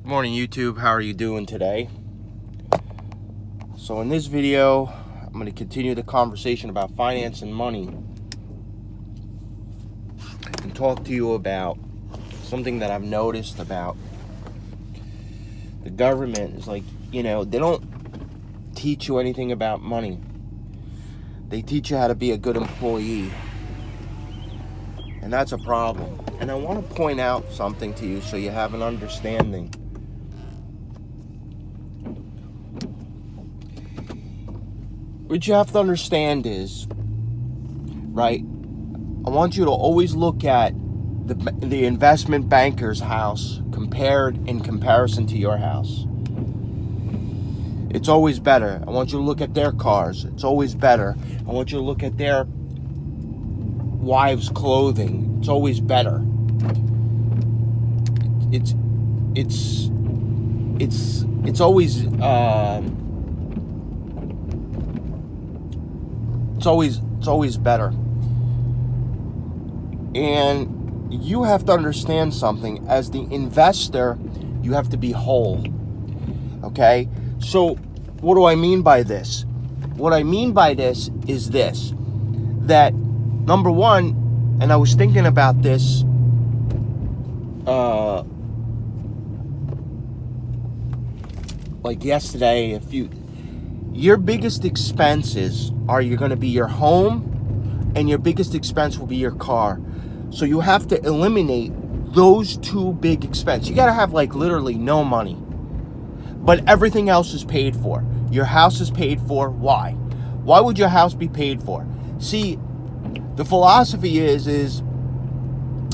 Morning YouTube, how are you doing today? So in this video, I'm going to continue the conversation about finance and money and talk to you about something that I've noticed about the government. Is like, they don't teach you anything about money. They teach you how to be a good employee. And that's a problem. And I want to point out something to you so you have an understanding. What you have to understand is, right, I want you to always look at the investment banker's house in comparison to your house. It's always better. I want you to look at their cars. It's always better. I want you to look at their wives' clothing. It's always better. It's always It's always better. And you have to understand something. As the investor, you have to be whole. Okay? So, what do I mean by this? What I mean by this is this. That, number one, and I was thinking about this like yesterday, your biggest expenses are going to be your home, and your biggest expense will be your car. So you have to eliminate those two big expenses. You got to have literally no money, but everything else is paid for. Your house is paid for. Why? Why would your house be paid for? See, the philosophy is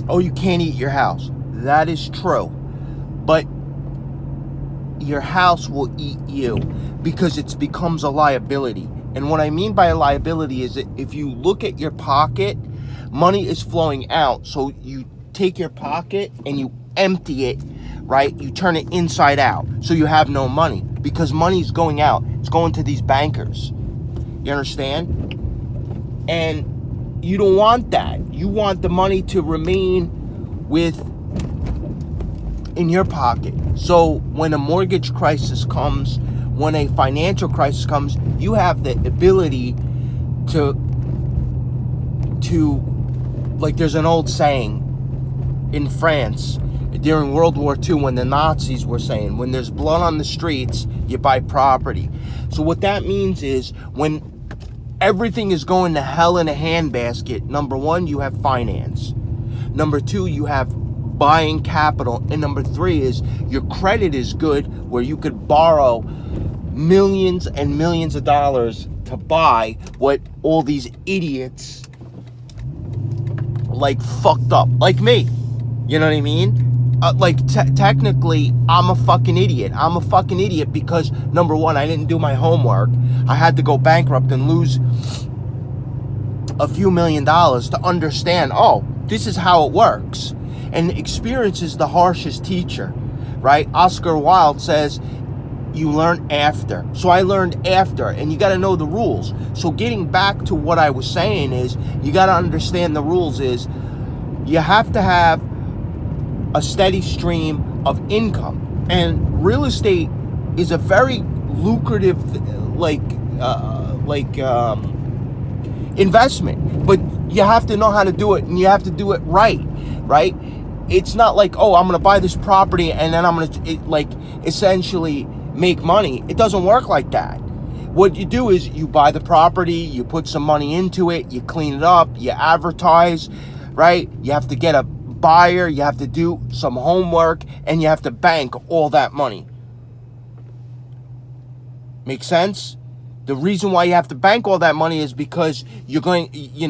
oh, you can't eat your house. That is true, but your house will eat you because it becomes a liability. And what I mean by a liability is that if you look at your pocket, money is flowing out. So you take your pocket and you empty it, right? You turn it inside out. So you have no money because money is going out. It's going to these bankers. You understand? And you don't want that. You want the money to remain in your pocket. So when a mortgage crisis comes, when a financial crisis comes, you have the ability to like, there's an old saying in France during World War II when the Nazis were saying, when there's blood on the streets, you buy property. So what that means is when everything is going to hell in a handbasket, number one, you have finance. Number two, you have buying capital. And number three is your credit is good, where you could borrow millions and millions of dollars to buy what all these idiots fucked up, like me. You know what I mean? Technically, I'm a fucking idiot. I'm a fucking idiot because, number one, I didn't do my homework. I had to go bankrupt and lose a few $1 million to understand, oh, this is how it works. And experience is the harshest teacher, right? Oscar Wilde says, you learn after. So I learned after, and you got to know the rules. So getting back to what I was saying is, you got to understand the rules is, you have to have a steady stream of income. And real estate is a very lucrative, investment. But you have to know how to do it, and you have to do it right? It's not like, oh, I'm going to buy this property and then I'm going to essentially make money. It doesn't work like that. What you do is you buy the property, you put some money into it, you clean it up, you advertise, right? You have to get a buyer, you have to do some homework, and you have to bank all that money. Make sense? The reason why you have to bank all that money is because you're going, you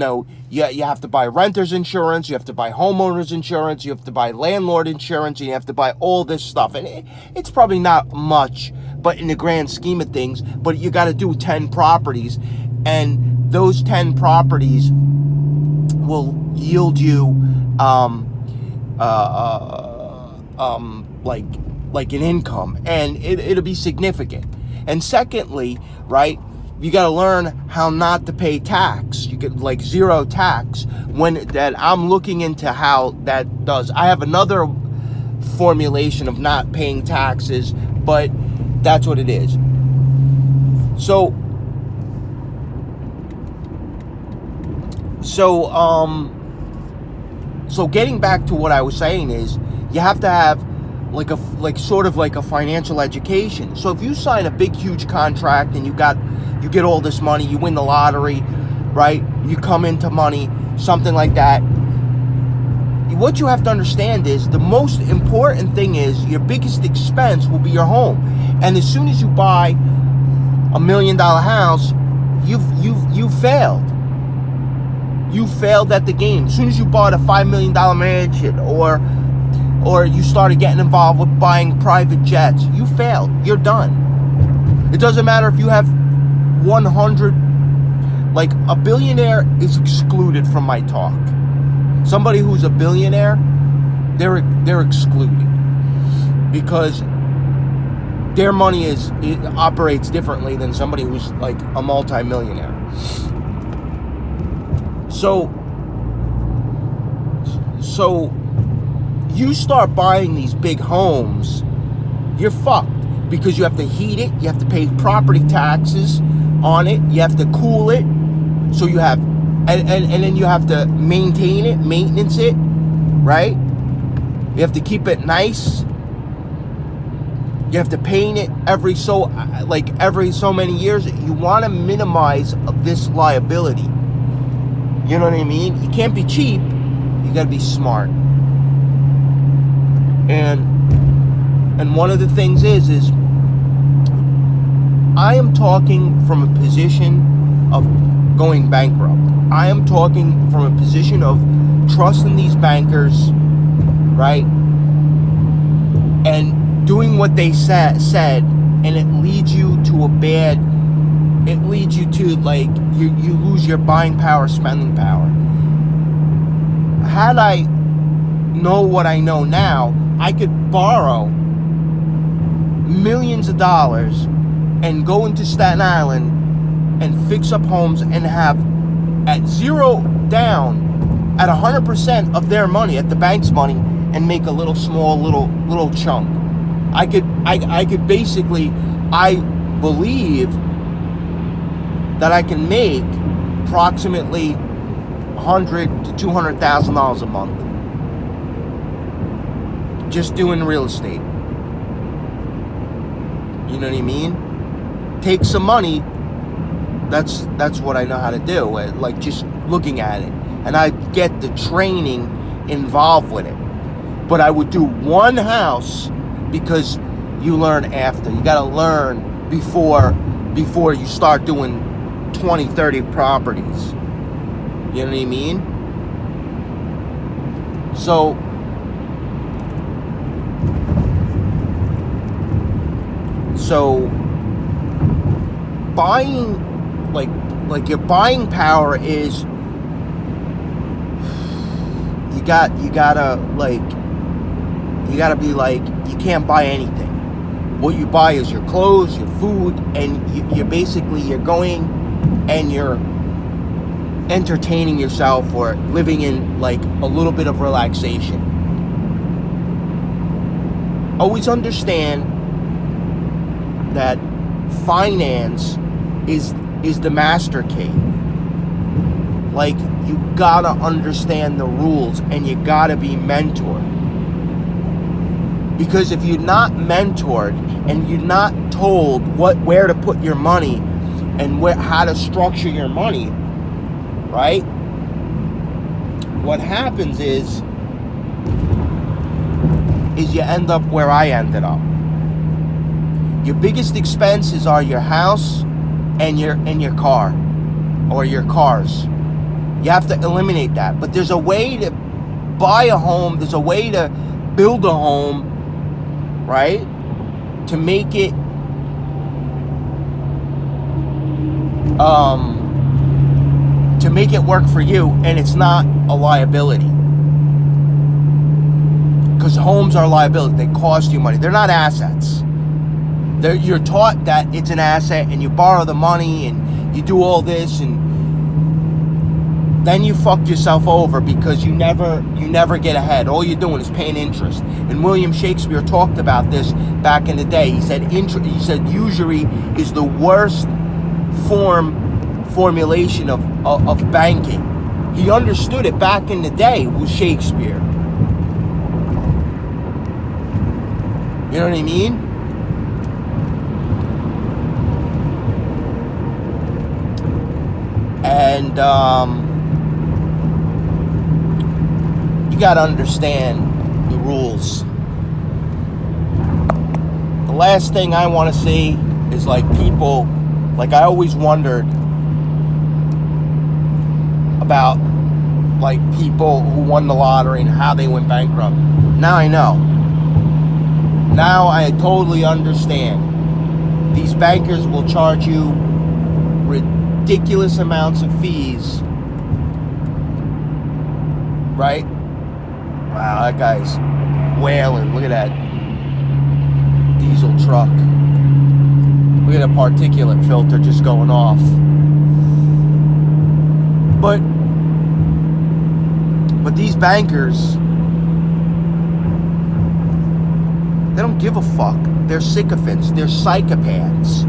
have to buy renter's insurance, you have to buy homeowner's insurance, you have to buy landlord insurance, and you have to buy all this stuff. And it's probably not much, but in the grand scheme of things, but you got to do 10 properties, and those 10 properties will yield you like an income, and it'll be significant. And secondly, right, you got to learn how not to pay tax. You get zero tax. When that, I'm looking into how that does. I have another formulation of not paying taxes, but that's what it is. So getting back to what I was saying is, you have to have sort of like a financial education. So if you sign a big huge contract and you get all this money, you win the lottery, right? You come into money, something like that. What you have to understand is the most important thing is your biggest expense will be your home. And as soon as you buy $1 million house, you've failed. You failed at the game. As soon as you bought a $5 million mansion or you started getting involved with buying private jets, you failed. You're done. It doesn't matter if you have 100, like a billionaire is excluded from my talk. Somebody who's a billionaire, they're excluded because their money operates differently than somebody who's like a multi-millionaire. So you start buying these big homes, you're fucked because you have to heat it, you have to pay property taxes on it, you have to cool it, so you have, and then you have to maintain it, maintenance it, right? You have to keep it nice. You have to paint it every so many years. You want to minimize this liability. You know what I mean? You can't be cheap. You got to be smart. And one of the things is I am talking from a position of going bankrupt. I am talking from a position of trusting these bankers, right? And doing what they said, and it leads you to like, you lose your buying power, spending power. Had I know what I know now, I could borrow millions of dollars and go into Staten Island and fix up homes and have at zero down, at 100% of their money, at the bank's money, and make a little chunk. I could basically, I believe that I can make approximately $100,000 to $200,000 a month just doing real estate. You know what I mean? Take some money. That's what I know how to do. Like, just looking at it, and I get the training involved with it. But I would do one house, because you learn after. You got to learn before you start doing 20, 30 properties. You know what I mean? So buying, like your buying power is, you gotta be like, you can't buy anything. What you buy is your clothes, your food, and you're going and you're entertaining yourself or living in like a little bit of relaxation. Always understand that finance is the master key. Like, you gotta understand the rules, and you gotta be mentored. Because if you're not mentored and you're not told where to put your money and how to structure your money, right? What happens is you end up where I ended up. Your biggest expenses are your house and your car, or your cars. You have to eliminate that. But there's a way to buy a home. There's a way to build a home, right? To make it work for you, and it's not a liability. Because homes are liability. They cost you money. They're not assets. You're taught that it's an asset, and you borrow the money and you do all this, then you fuck yourself over because you never get ahead. All you're doing is paying interest. And William Shakespeare talked about this back in the day. He said usury is the worst formulation of banking. He understood it back in the day with Shakespeare. You know what I mean? And you gotta understand the rules. The last thing I want to see is like people, like I always wondered about like people who won the lottery and how they went bankrupt. Now I know. Now I totally understand. These bankers will charge you ridiculous amounts of fees. Right? Wow, that guy's wailing. Look at that diesel truck. Look at the particulate filter just going off. But these bankers, they don't give a fuck. They're sycophants. They're psychopaths.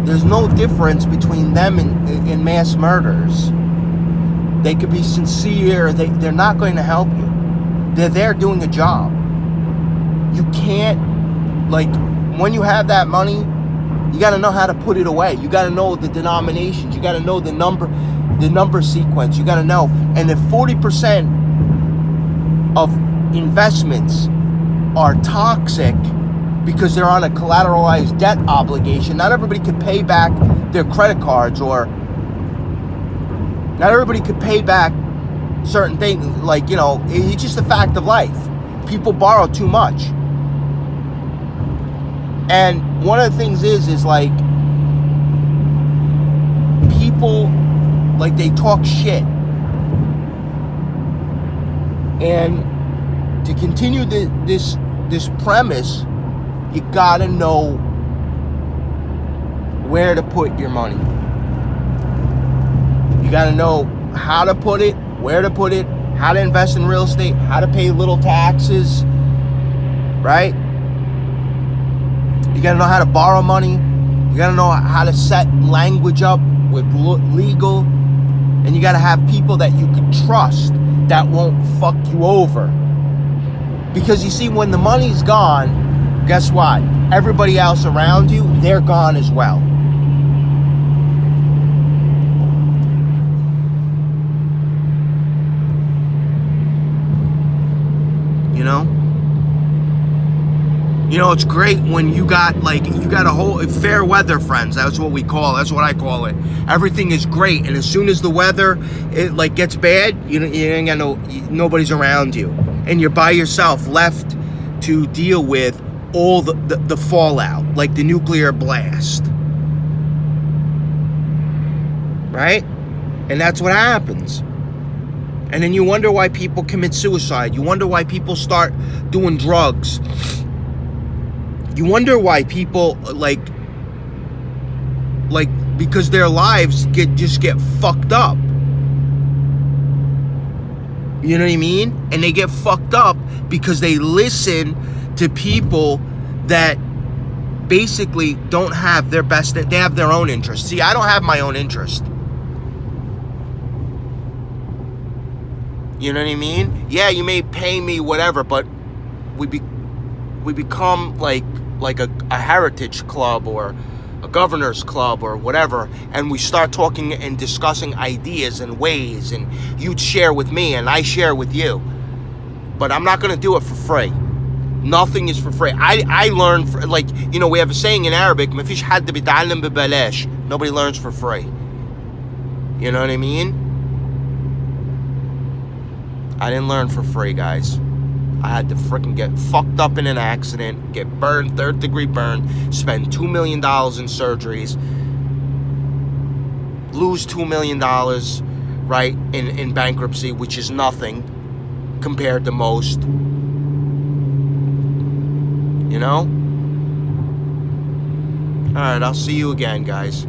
There's no difference between them and mass murderers. They could be sincere. They're not going to help you. They're there doing a job. You can't, like, when you have that money, you got to know how to put it away. You got to know the denominations. You got to know the number sequence. You got to know. And if 40% of investments are toxic because they're on a collateralized debt obligation, not everybody could pay back their credit cards, or not everybody could pay back certain things. Like, you know, it's just a fact of life. People borrow too much. And one of the things is like, people, like, they talk shit. And to continue this premise, you gotta know where to put your money. You gotta know how to put it, where to put it, how to invest in real estate, how to pay little taxes, right? You gotta know how to borrow money. You gotta know how to set language up with legal. And you gotta have people that you can trust that won't fuck you over. Because you see, when the money's gone, guess what? Everybody else around you, they're gone as well. You know? You know, it's great when you got a whole fair weather friends. That's what we call. That's what I call it. Everything is great, and as soon as the weather gets bad, you ain't got nobody's around you, and you're by yourself, left to deal with all the fallout, like the nuclear blast, right? And that's what happens. And then you wonder why people commit suicide. You wonder why people start doing drugs. You wonder why people like because their lives just get fucked up. You know what I mean? And they get fucked up because they listen to people that basically don't have their best. They have their own interest. See, I don't have my own interest. You know what I mean? Yeah, you may pay me whatever, but we become like a heritage club or a governor's club or whatever, and we start talking and discussing ideas and ways, and you'd share with me and I share with you. But I'm not going to do it for free. Nothing is for free. I learn, we have a saying in Arabic, "Mafish hadd bita'allam bibalash." Nobody learns for free. You know what I mean? I didn't learn for free, guys. I had to freaking get fucked up in an accident, get burned, 3rd-degree burn, spend $2 million in surgeries, lose $2 million, right, in bankruptcy, which is nothing compared to most. You know? Alright, I'll see you again, guys.